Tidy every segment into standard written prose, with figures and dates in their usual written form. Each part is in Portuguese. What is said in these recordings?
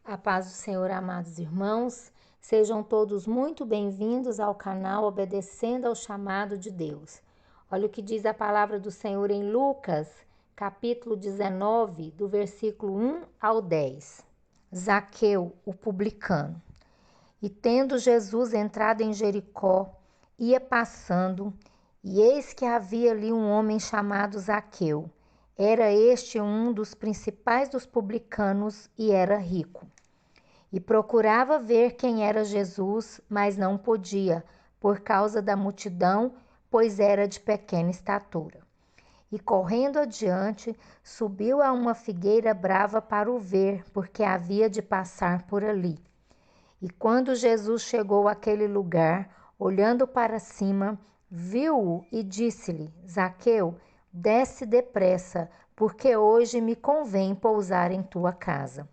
A paz do Senhor, amados irmãos, sejam todos muito bem-vindos ao canal Obedecendo ao Chamado de Deus. Olha o que diz a palavra do Senhor em Lucas, capítulo 19, do versículo 1 ao 10. Zaqueu, o publicano. E tendo Jesus entrado em Jericó, ia passando, e eis que havia ali um homem chamado Zaqueu. Era este um dos principais dos publicanos e era rico. E procurava ver quem era Jesus, mas não podia, por causa da multidão, pois era de pequena estatura. E correndo adiante, subiu a uma figueira brava para o ver, porque havia de passar por ali. E quando Jesus chegou àquele lugar, olhando para cima, viu-o e disse-lhe: Zaqueu, desce depressa, porque hoje me convém pousar em tua casa.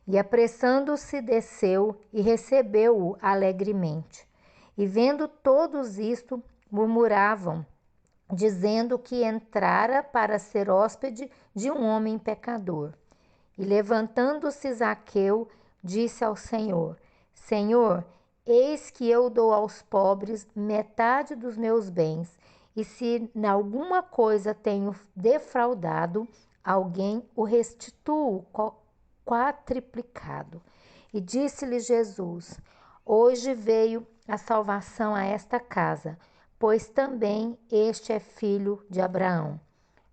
E apressando-se, desceu e recebeu-o alegremente. E vendo todos isto, murmuravam, dizendo que entrara para ser hóspede de um homem pecador. E levantando-se Zaqueu, disse ao Senhor: Senhor, eis que eu dou aos pobres metade dos meus bens, e se em alguma coisa tenho defraudado alguém, o restituo quadriplicado. E disse-lhe Jesus: Hoje veio a salvação a esta casa, pois também este é filho de Abraão.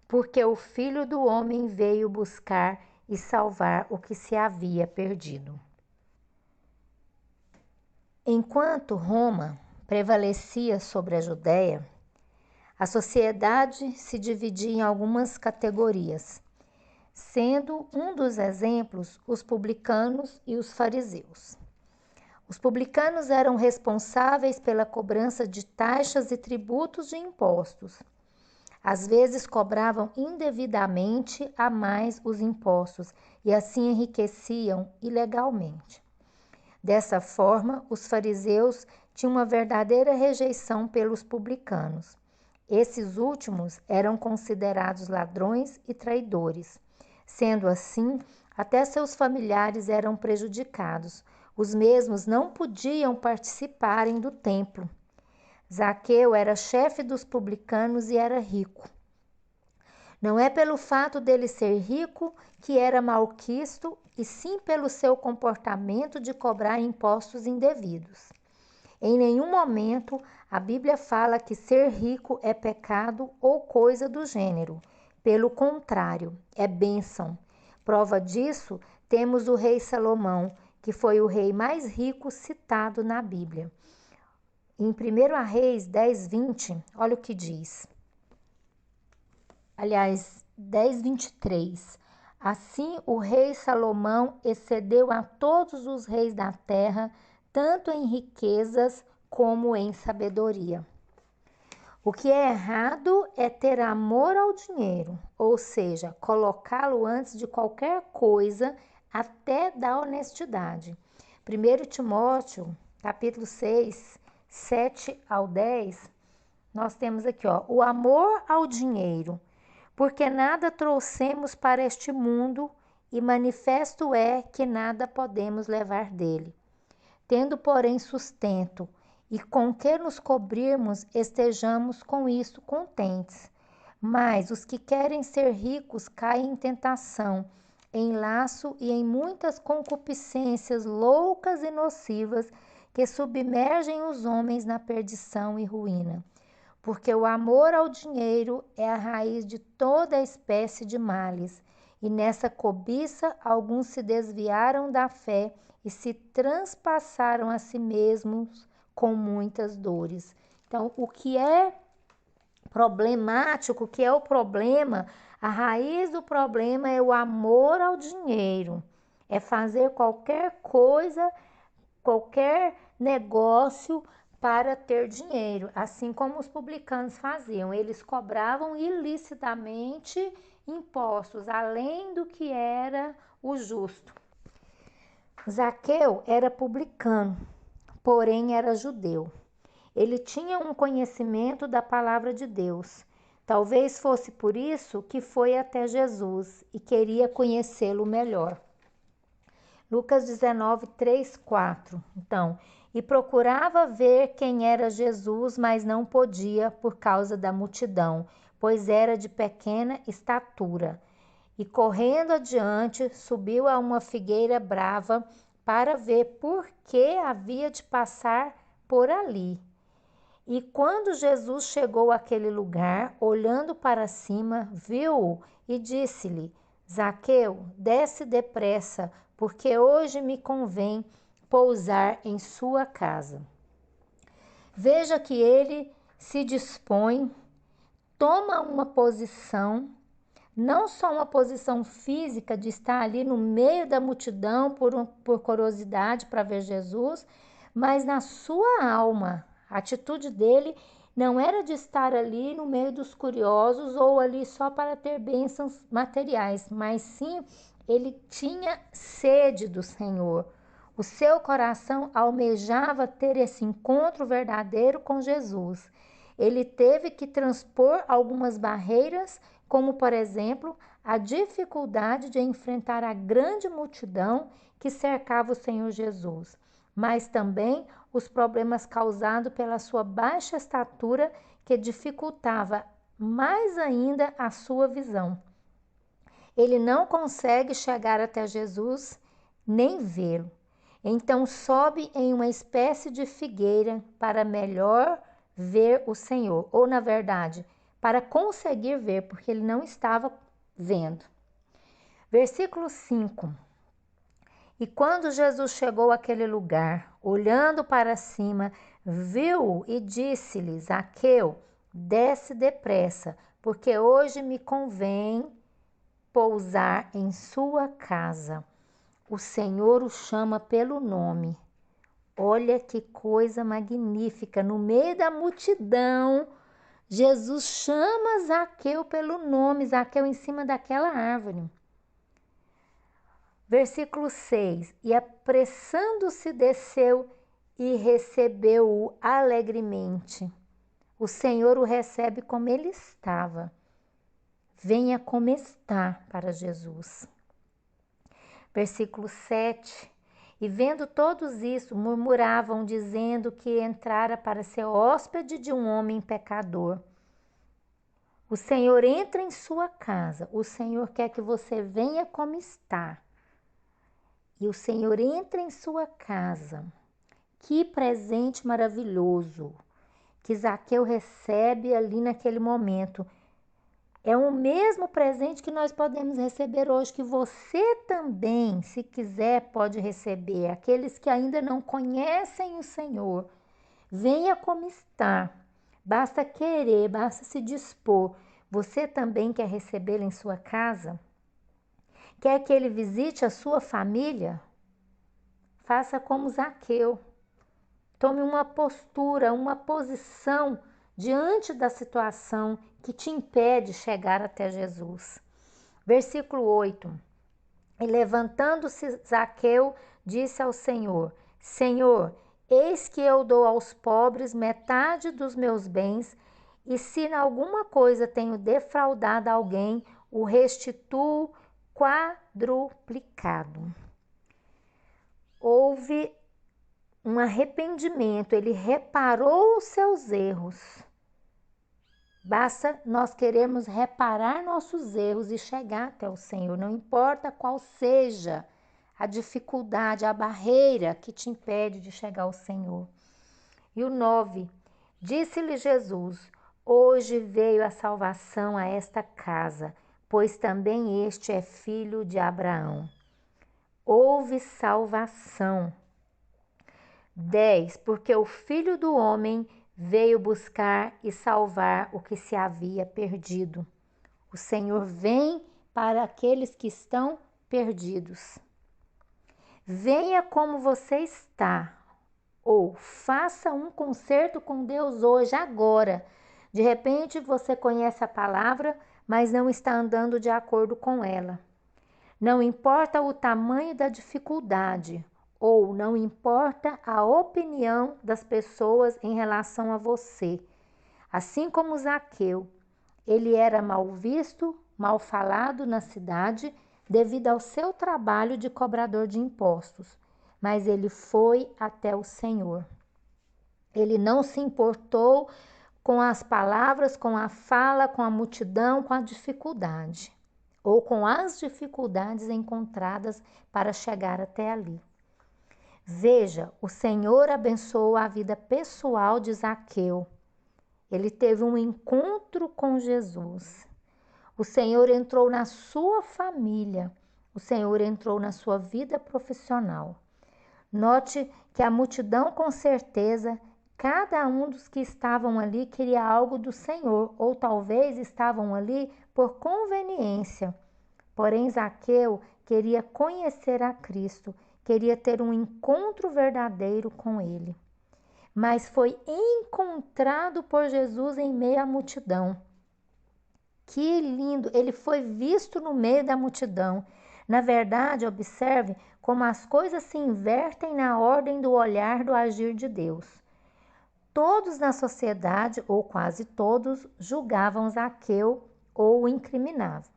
Porque o Filho do Homem veio buscar e salvar o que se havia perdido. Enquanto Roma prevalecia sobre a Judéia, a sociedade se dividia em algumas categorias, sendo um dos exemplos os publicanos e os fariseus. Os publicanos eram responsáveis pela cobrança de taxas e tributos de impostos. Às vezes cobravam indevidamente a mais os impostos e assim enriqueciam ilegalmente. Dessa forma, os fariseus tinham uma verdadeira rejeição pelos publicanos. Esses últimos eram considerados ladrões e traidores. Sendo assim, até seus familiares eram prejudicados. Os mesmos não podiam participarem do templo. Zaqueu era chefe dos publicanos e era rico. Não é pelo fato dele ser rico que era malquisto, e sim pelo seu comportamento de cobrar impostos indevidos. Em nenhum momento a Bíblia fala que ser rico é pecado ou coisa do gênero. Pelo contrário, é bênção. Prova disso temos o rei Salomão, que foi o rei mais rico citado na Bíblia. Em 1 Reis 10:20, olha o que diz. Aliás, 10:23. Assim o rei Salomão excedeu a todos os reis da terra, tanto em riquezas como em sabedoria. O que é errado é ter amor ao dinheiro, ou seja, colocá-lo antes de qualquer coisa, até da honestidade. 1 Timóteo, capítulo 6, 7 ao 10, nós temos aqui, o amor ao dinheiro, porque nada trouxemos para este mundo e manifesto é que nada podemos levar dele. Tendo, porém, sustento e com que nos cobrirmos, estejamos com isso contentes. Mas os que querem ser ricos caem em tentação, em laço e em muitas concupiscências loucas e nocivas que submergem os homens na perdição e ruína. Porque o amor ao dinheiro é a raiz de toda espécie de males, e nessa cobiça alguns se desviaram da fé e se transpassaram a si mesmos com muitas dores. Então, o que é problemático, o que é o problema, a raiz do problema é o amor ao dinheiro, é fazer qualquer coisa, qualquer negócio para ter dinheiro, assim como os publicanos faziam. Eles cobravam ilicitamente impostos, além do que era o justo. Zaqueu era publicano, porém era judeu. Ele tinha um conhecimento da palavra de Deus. Talvez fosse por isso que foi até Jesus e queria conhecê-lo melhor. Lucas 19, 3, 4. Então, e procurava ver quem era Jesus, mas não podia por causa da multidão, pois era de pequena estatura. E correndo adiante, subiu a uma figueira brava para ver por que havia de passar por ali. E quando Jesus chegou àquele lugar, olhando para cima, viu-o e disse-lhe: Zaqueu, desce depressa, porque hoje me convém pousar em sua casa. Veja que ele se dispõe, toma uma posição, não só uma posição física de estar ali no meio da multidão por curiosidade para ver Jesus, mas na sua alma. A atitude dele não era de estar ali no meio dos curiosos ou ali só para ter bênçãos materiais, mas sim ele tinha sede do Senhor. O seu coração almejava ter esse encontro verdadeiro com Jesus. Ele teve que transpor algumas barreiras, como por exemplo, a dificuldade de enfrentar a grande multidão que cercava o Senhor Jesus, mas também os problemas causados pela sua baixa estatura, que dificultava mais ainda a sua visão. Ele não consegue chegar até Jesus nem vê-lo. Então sobe em uma espécie de figueira para melhor ver o Senhor, ou na verdade, para conseguir ver, porque ele não estava vendo. Versículo 5. E quando Jesus chegou àquele lugar, olhando para cima, viu-o e disse-lhe: Zaqueu, desce depressa, porque hoje me convém pousar em sua casa. O Senhor o chama pelo nome. Olha que coisa magnífica! No meio da multidão, Jesus chama Zaqueu pelo nome, Zaqueu em cima daquela árvore. Versículo 6. E apressando-se desceu e recebeu-o alegremente. O Senhor o recebe como ele estava. Venha como está para Jesus. Versículo 7. E vendo todos isso, murmuravam, dizendo que entrara para ser hóspede de um homem pecador. O Senhor entra em sua casa. O Senhor quer que você venha como está. E o Senhor entra em sua casa. Que presente maravilhoso que Zaqueu recebe ali naquele momento. É o mesmo presente que nós podemos receber hoje, que você também, se quiser, pode receber. Aqueles que ainda não conhecem o Senhor, venha como está. Basta querer, basta se dispor. Você também quer recebê-lo em sua casa? Quer que ele visite a sua família? Faça como Zaqueu. Tome uma postura, uma posição diante da situação que te impede chegar até Jesus. Versículo 8. E levantando-se Zaqueu, disse ao Senhor: Senhor, eis que eu dou aos pobres metade dos meus bens, e se em alguma coisa tenho defraudado alguém, o restituo quadruplicado. Houve um arrependimento, ele reparou os seus erros. Basta nós queremos reparar nossos erros e chegar até o Senhor, não importa qual seja a dificuldade, a barreira que te impede de chegar ao Senhor. E o 9, disse-lhe Jesus: hoje veio a salvação a esta casa, pois também este é filho de Abraão. Houve salvação. 10, porque o Filho do Homem veio buscar e salvar o que se havia perdido. O Senhor vem para aqueles que estão perdidos. Venha como você está, ou faça um concerto com Deus hoje, agora. De repente você conhece a palavra, mas não está andando de acordo com ela. Não importa o tamanho da dificuldade, ou não importa a opinião das pessoas em relação a você. Assim como Zaqueu, ele era mal visto, mal falado na cidade, devido ao seu trabalho de cobrador de impostos, mas ele foi até o Senhor. Ele não se importou com as palavras, com a fala, com a multidão, com a dificuldade, ou com as dificuldades encontradas para chegar até ali. Veja, o Senhor abençoou a vida pessoal de Zaqueu. Ele teve um encontro com Jesus. O Senhor entrou na sua família. O Senhor entrou na sua vida profissional. Note que a multidão, com certeza, cada um dos que estavam ali queria algo do Senhor, ou talvez estavam ali por conveniência. Porém, Zaqueu queria conhecer a Cristo, queria ter um encontro verdadeiro com Ele. Mas foi encontrado por Jesus em meio à multidão. Que lindo! Ele foi visto no meio da multidão. Na verdade, observe como as coisas se invertem na ordem do olhar do agir de Deus. Todos na sociedade, ou quase todos, julgavam Zaqueu ou o incriminavam.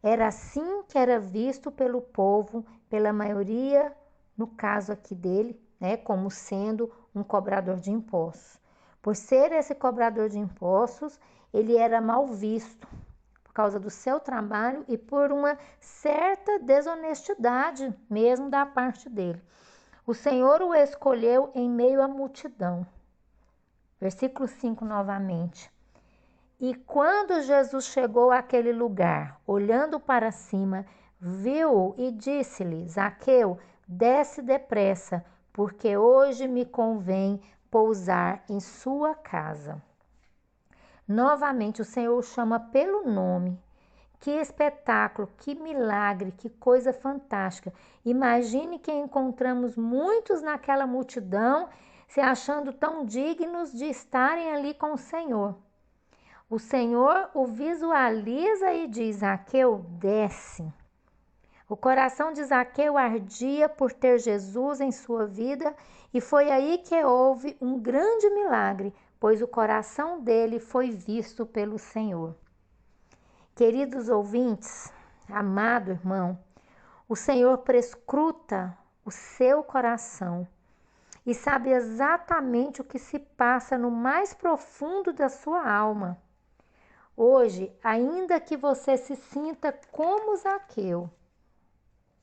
Era assim que era visto pelo povo, pela maioria, no caso aqui dele, como sendo um cobrador de impostos. Por ser esse cobrador de impostos, ele era mal visto por causa do seu trabalho e por uma certa desonestidade mesmo da parte dele. O Senhor o escolheu em meio à multidão. Versículo 5 novamente. E quando Jesus chegou àquele lugar, olhando para cima, viu-o e disse-lhe: Zaqueu, desce depressa, porque hoje me convém pousar em sua casa. Novamente o Senhor o chama pelo nome. Que espetáculo, que milagre, que coisa fantástica. Imagine que encontramos muitos naquela multidão se achando tão dignos de estarem ali com o Senhor. O Senhor o visualiza e diz: Zaqueu, desce. O coração de Zaqueu ardia por ter Jesus em sua vida e foi aí que houve um grande milagre, pois o coração dele foi visto pelo Senhor. Queridos ouvintes, amado irmão, o Senhor prescruta o seu coração e sabe exatamente o que se passa no mais profundo da sua alma. Hoje, ainda que você se sinta como Zaqueu,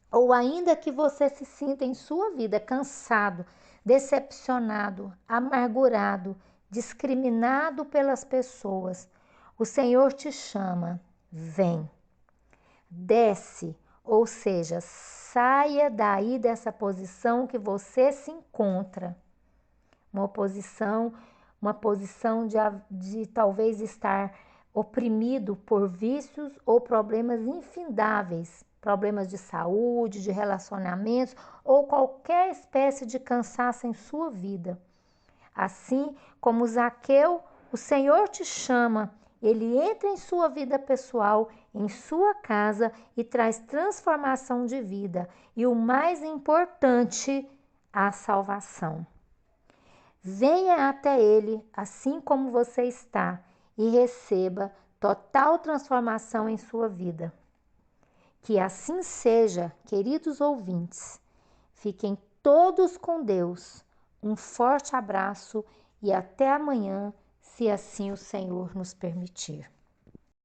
ou ainda que você se sinta em sua vida cansado, decepcionado, amargurado, discriminado pelas pessoas, o Senhor te chama, vem, desce, ou seja, saia daí dessa posição que você se encontra. Uma posição de talvez estar oprimido por vícios ou problemas infindáveis, problemas de saúde, de relacionamentos ou qualquer espécie de cansaço em sua vida. Assim como Zaqueu, o Senhor te chama, ele entra em sua vida pessoal, em sua casa e traz transformação de vida e o mais importante, a salvação. Venha até ele assim como você está e receba total transformação em sua vida. Que assim seja, queridos ouvintes. Fiquem todos com Deus. Um forte abraço e até amanhã, se assim o Senhor nos permitir.